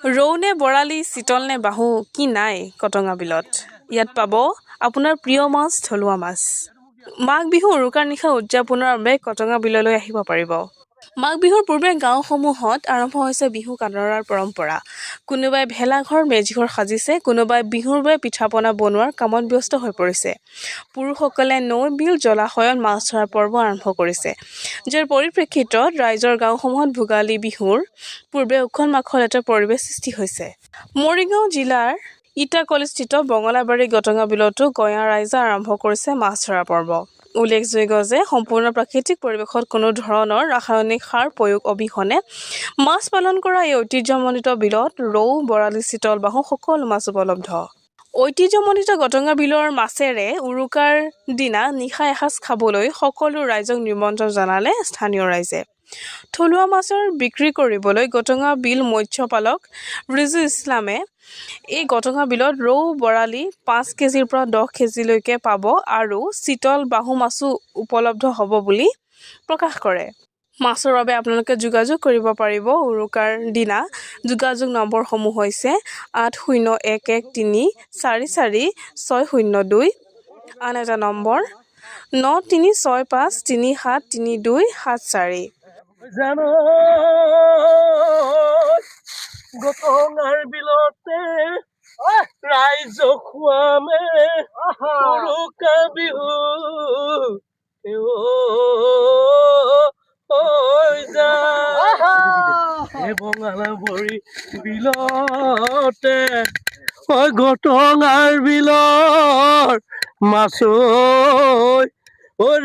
ৰৌ নে বৰালি, চিতল নে বাহু, কি নাই কটঙা বিলত। ইয়াত পাব আপোনাৰ প্ৰিয় মাছ, থলুৱা মাছ। মাঘ বিহু উৰুকাৰ নিশা উদযাপনৰ বাবে কটঙা বিললৈ আহিব পাৰিব। মাঘ বিহুৰ পূৰ্বে গাঁওসমূহত আৰম্ভ হৈছে বিহু কাটৰাৰ পৰম্পৰা। কোনোবাই ভেলাঘৰ, মেজিঘৰ সাজিছে, কোনোবাই বিহুৰ বাবে পিঠা-পনা বনোৱাৰ কামত ব্যস্ত হৈ পৰিছে। পুৰুষসকলে নৈ, বিল, জলাশয়ত মাছ ধৰাৰ পৰ্ব আৰম্ভ কৰিছে। যাৰ পৰিপ্ৰেক্ষিতত ৰাইজৰ গাঁওসমূহত ভোগালী বিহুৰ পূৰ্বে উখল-মাখল এটা পৰিৱেশ সৃষ্টি হৈছে। মৰিগাঁও জিলাৰ ইটাকলিস্থিত বঙলাবাৰী গটঙা বিলতো গঞা ৰাইজে আৰম্ভ কৰিছে মাছ ধৰা পৰ্ব। উল্লেখযোগ্য যে সম্পূৰ্ণ প্ৰাকৃতিক পৰিৱেশত কোনো ধৰণৰ ৰাসায়নিক সাৰ প্ৰয়োগ অবিহনে মাছ পালন কৰা এই ঐতিহ্যমণ্ডিত বিলত ৰৌ, বৰালি, চিতল, বাহু সকলো মাছ উপলব্ধ। ঐতিহ্যমণ্ডিত গটঙা বিলৰ মাছেৰে উৰুকাৰ দিনা নিশা এসাঁজ খাবলৈ সকলো ৰাইজক নিমন্ত্ৰণ জনালে স্থানীয় ৰাইজে। থলুৱা মাছৰ বিক্ৰী কৰিবলৈ গটঙা বিল মৎস্যপালক ৰিজু ইছলামে এই গটঙা বিলত ৰৌ, বৰালি 5 কেজিৰ পৰা 10 কেজিলৈকে পাব আৰু চিতল, বাহু মাছো উপলব্ধ হ'ব বুলি প্ৰকাশ কৰে। মাছৰ বাবে আপোনালোকে যোগাযোগ কৰিব পাৰিব উৰুকাৰ দিনা। যোগাযোগ নম্বৰসমূহ হৈছে 80113444602, আন এটা নম্বৰ 9365373274। জানো গটঙাৰ বিলতে ৰাইজক খুৱামে উৰুকা বিহু বঙালাবাৰী বিলতে গটঙাৰ বিলৰ মাছ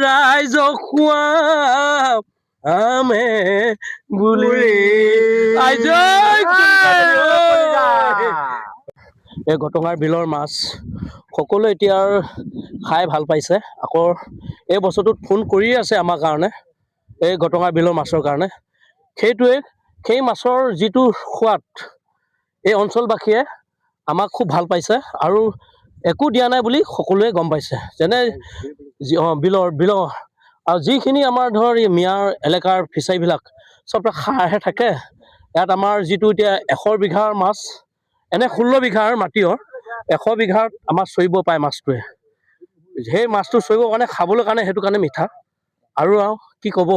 ৰাইজক খুৱাম আমে বুলি। এই গটঙাৰ বিলৰ মাছ সকলোৱে এতিয়া খাই ভাল পাইছে। আকৌ এই বছৰটোত ফোন কৰি আছে আমাৰ কাৰণে, এই গটঙাৰ বিলৰ মাছৰ কাৰণে। সেইটোৱে, সেই মাছৰ যিটো সোৱাদ এই অঞ্চলবাসীয়ে আমাক খুব ভাল পাইছে আৰু একো দিয়া নাই বুলি সকলোৱে গম পাইছে। যেনে বিলৰ আৰু যিখিনি আমাৰ ধৰ মিয়াৰ এলেকাৰ ফিচাৰীবিলাক চব সাৰহে থাকে। ইয়াত আমাৰ যিটো এতিয়া 100 বিঘাৰ মাছ, এনে 16 বিঘাৰ মাটিৰ 100 বিঘাত আমাৰ চৰিব পায় মাছটোৱে। সেই মাছটো চৰিবৰ কাৰণে, খাবলৈ কাৰণে, সেইটো কাৰণে মিঠা। আৰু কি ক'ব,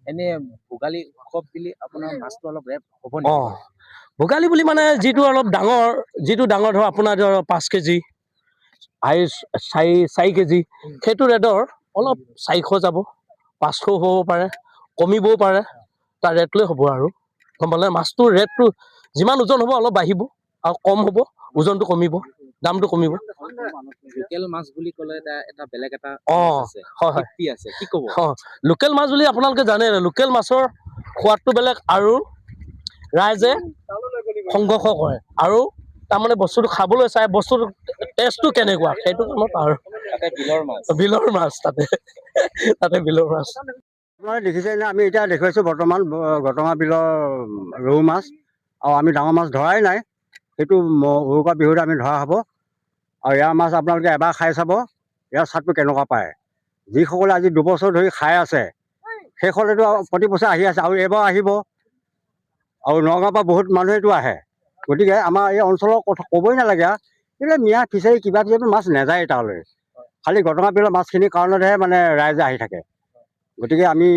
এনে ভোগালী উৎসৱ বুলি আপোনাৰ মাছটো অলপ ৰেট হ'ব নেকি? ভোগালী বুলি মানে যিটো অলপ ডাঙৰ, ধৰ আপোনাৰ ধৰ 5 কেজি, 4 কেজি, সেইটো ৰেটৰ অলপ 400 যাব, 500 হ'ব পাৰে, কমিবও পাৰে। তাৰ ৰেট লৈ হ'ব আৰু গম পালে। মাছটোৰ ৰেটটো যিমান ওজন হ'ব অলপ বাঢ়িব আৰু কম হ'ব, ওজনটো কমিব, দামটো কমিব। লোকেল মাছ বুলি ক'লে এটা বেলেগ এটা হয় আছে, কি ক'ব? লোকেল মাছ বুলি আপোনালোকে জানে, লোকেল মাছৰ সোৱাদটো বেলেগ আৰু ৰাইজে সংঘৰ্ষ কৰে আৰু তাৰমানে বস্তুটো খাবলৈ চাই, বস্তুটো টেষ্টটো কেনেকুৱা সেইটো কাৰণত আৰু বিলৰ মাছ তাতে বিলৰ মাছ। আপোনালোকে দেখিছে নে? আমি এতিয়া দেখুৱাইছোঁ বৰ্তমান গটঙা বিলৰ ৰৌ মাছ, আৰু আমি ডাঙৰ মাছ ধৰাই নাই। সেইটো উৰুকা বিহুত আমি ধৰা হ'ব। আৰু ইয়াৰ মাছ আপোনালোকে এবাৰ খাই চাব, ইয়াৰ স্বাদটো কেনেকুৱা পায়। যিসকলে আজি 2 বছৰ ধৰি খাই আছে, সেইসকলেতো প্ৰতি বছৰ আহি আছে আৰু এইবাৰ আহিব। আৰু নগাঁৱৰ পৰা বহুত মানুহেতো আহে। গতিকে আমাৰ এই অঞ্চলৰ কথা ক'বই নালাগে। এইবিলাক মিয়া ফিচাৰী কিবা মাছ নাযায় তালৈ, খালি গটঙা বিলৰ মাছখিনিৰ কাৰণতহে মানে ৰাইজে আহি থাকে। গতিকে আমি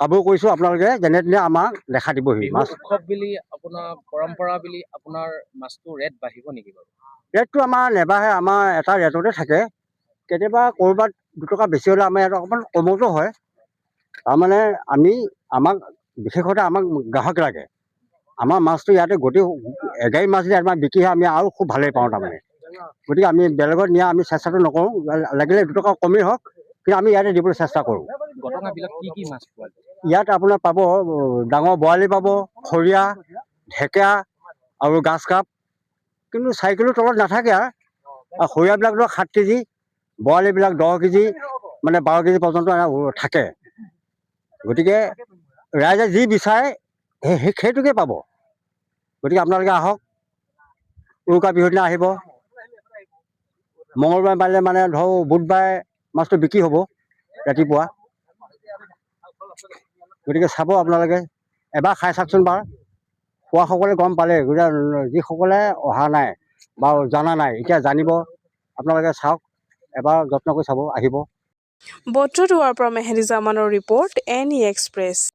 কামবোৰ কৰিছোঁ, আপোনালোকে যেনে তেনে আমাক দেখা দিবহি। মাছ উৎসৱ বুলি আপোনাৰ পৰম্পৰা বুলি আপোনাৰ মাছটো ৰেট বাঢ়িব নেকি বাৰু? ৰেটটো আমাৰ নেবাঢ়ে, আমাৰ এটা ৰেটতে থাকে। কেতিয়াবা ক'ৰবাত 2 টকা বেছি হ'লে আমাৰ ইয়াত অকণমান কমতো হয়। তাৰমানে আমাক বিশেষতে আমাক গ্ৰাহক লাগে। আমাৰ মাছটো ইয়াতে গোটেই এগাড়ী মাছ যদি আমাৰ বিক্ৰী হয়, আমি আৰু খুব ভালেই পাওঁ তাৰমানে। গতিকে আমি বেলেগত নিয়া আমি চেষ্টাটো নকৰোঁ, লাগিলে 2 টকা কমেই হওক, কিন্তু আমি ইয়াতে দিবলৈ চেষ্টা কৰোঁ। গটঙা বিলত কি মাছ পোৱা যায়? ইয়াত আপোনাৰ পাব ডাঙৰ বৰালি পাব, খৰিয়া, ঢেকেৰা আৰু গাছ কাপ। কিন্তু 4 কিলোৰ তলত নাথাকে। আৰু খৰিয়াবিলাকতো 7 কেজি, বৰালিবিলাক 10 কেজি, মানে 12 কেজি পৰ্যন্ত থাকে। গতিকে ৰাইজে যি বিচাৰে সেইটোকে পাব। গতিকে আপোনালোকে আহক, উৰুকা বিহুৰ দিনা আহিব। মঙলবাৰে পাৰিলে মানে ধৰক বুধবাৰে মাছটো বিক্ৰী হ'ব ৰাতিপুৱা। গতিকে চাব আপোনালোকে, এবাৰ খাই চাওকচোন বাৰু। খোৱাসকলে গম পালে, গতিকে যিসকলে অহা নাই বা জনা নাই এতিয়া জানিব। আপোনালোকে চাওক, এবাৰ যত্ন কৰি চাব, আহিব। বটদ্ৰৱাৰ পৰা মেহেদি জামানৰ ৰিপৰ্ট, NE এক্সপ্ৰেছ।